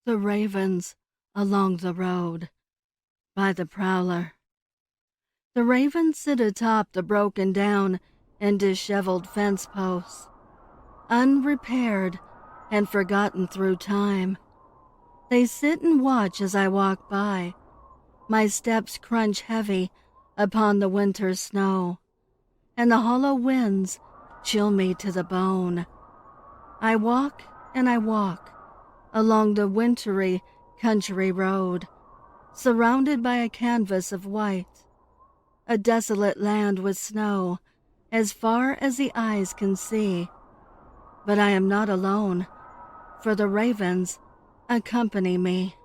The Ravens Along the Road by the Prowler. The ravens sit atop the broken down and disheveled fence posts, unrepaired and forgotten through time. They sit and watch as I walk by. My steps crunch heavy upon the winter snow, and the hollow winds chill me to the bone. I walk and I walk along the wintry country road, surrounded by a canvas of white, a desolate land with snow as far as the eyes can see. But I am not alone, for the ravens accompany me.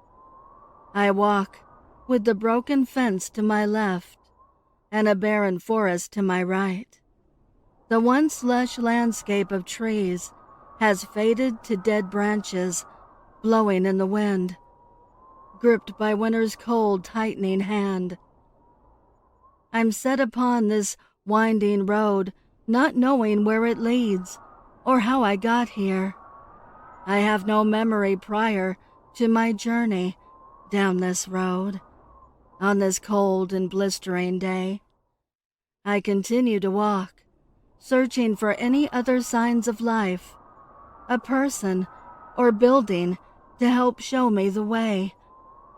I walk with the broken fence to my left and a barren forest to my right. The once lush landscape of trees has faded to dead branches blowing in the wind, gripped by winter's cold, tightening hand. I'm set upon this winding road, not knowing where it leads or how I got here. I have no memory prior to my journey down this road on this cold and blistering day. I continue to walk, searching for any other signs of life, a person or building to help show me the way,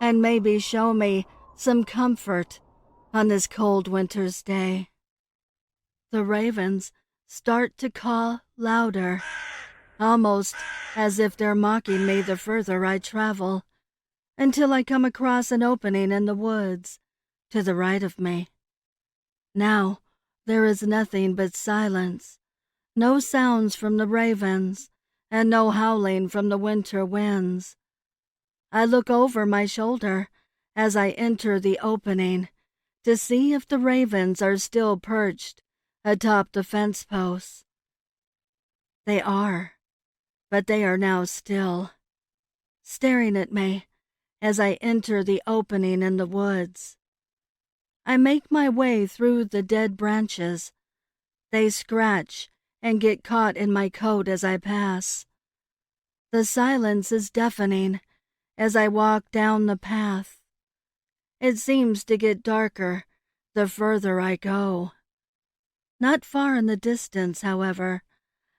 and maybe show me some comfort on this cold winter's day. The ravens start to call louder, almost as if they're mocking me the further I travel, until I come across an opening in the woods to the right of me. Now there is nothing but silence, no sounds from the ravens, and no howling from the winter winds. I look over my shoulder as I enter the opening to see if the ravens are still perched atop the fence posts. They are, but they are now still, staring at me as I enter the opening in the woods. I make my way through the dead branches. They scratch and get caught in my coat as I pass. The silence is deafening as I walk down the path. It seems to get darker the further I go. Not far in the distance, however,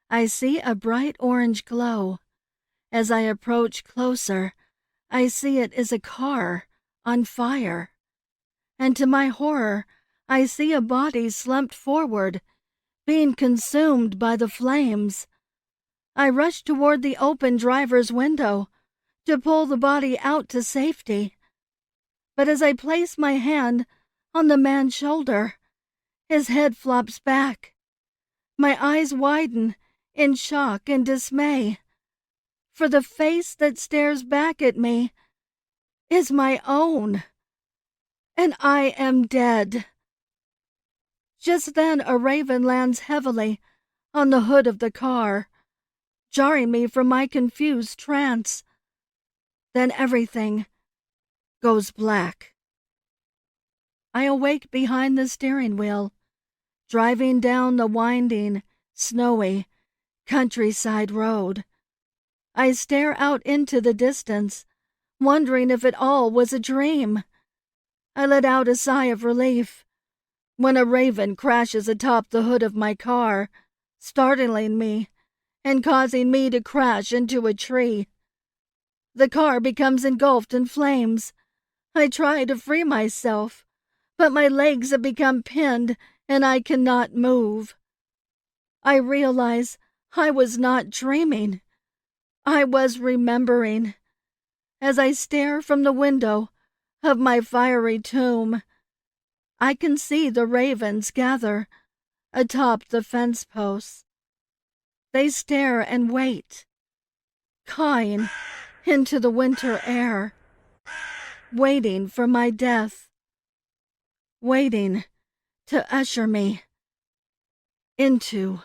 I see a bright orange glow. As I approach closer, I see it is a car on fire. And to my horror, I see a body slumped forward, being consumed by the flames. I rush toward the open driver's window to pull the body out to safety. But as I place my hand on the man's shoulder, his head flops back. My eyes widen in shock and dismay, for the face that stares back at me is my own, and I am dead. Just then a raven lands heavily on the hood of the car, jarring me from my confused trance. Then everything goes black. I awake behind the steering wheel, driving down the winding, snowy countryside road. I stare out into the distance, wondering if it all was a dream. I let out a sigh of relief when a raven crashes atop the hood of my car, startling me and causing me to crash into a tree. The car becomes engulfed in flames. I try to free myself, but my legs have become pinned and I cannot move. I realize I was not dreaming. I was remembering. As I stare from the window of my fiery tomb, I can see the ravens gather atop the fence posts. They stare and wait, cawing into the winter air, waiting for my death, waiting to usher me into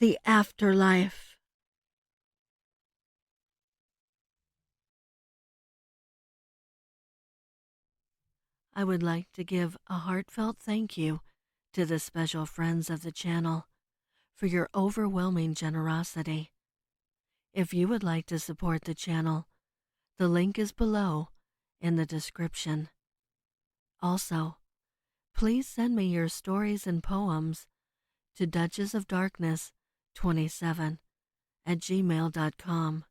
the afterlife. I would like to give a heartfelt thank you to the special friends of the channel for your overwhelming generosity. If you would like to support the channel The link is below in the description. Also, please send me your stories and poems to duchessofdarkness27@gmail.com.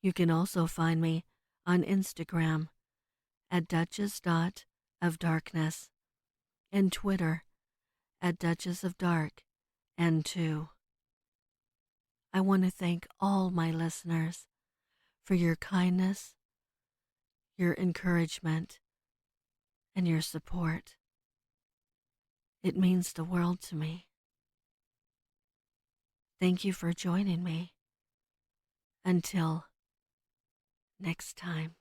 You can also find me on Instagram at duchess.ofdarkness and Twitter at duchessofdark and 2. I want to thank all my listeners for your kindness, your encouragement, and your support. It means the world to me. Thank you for joining me. Until next time.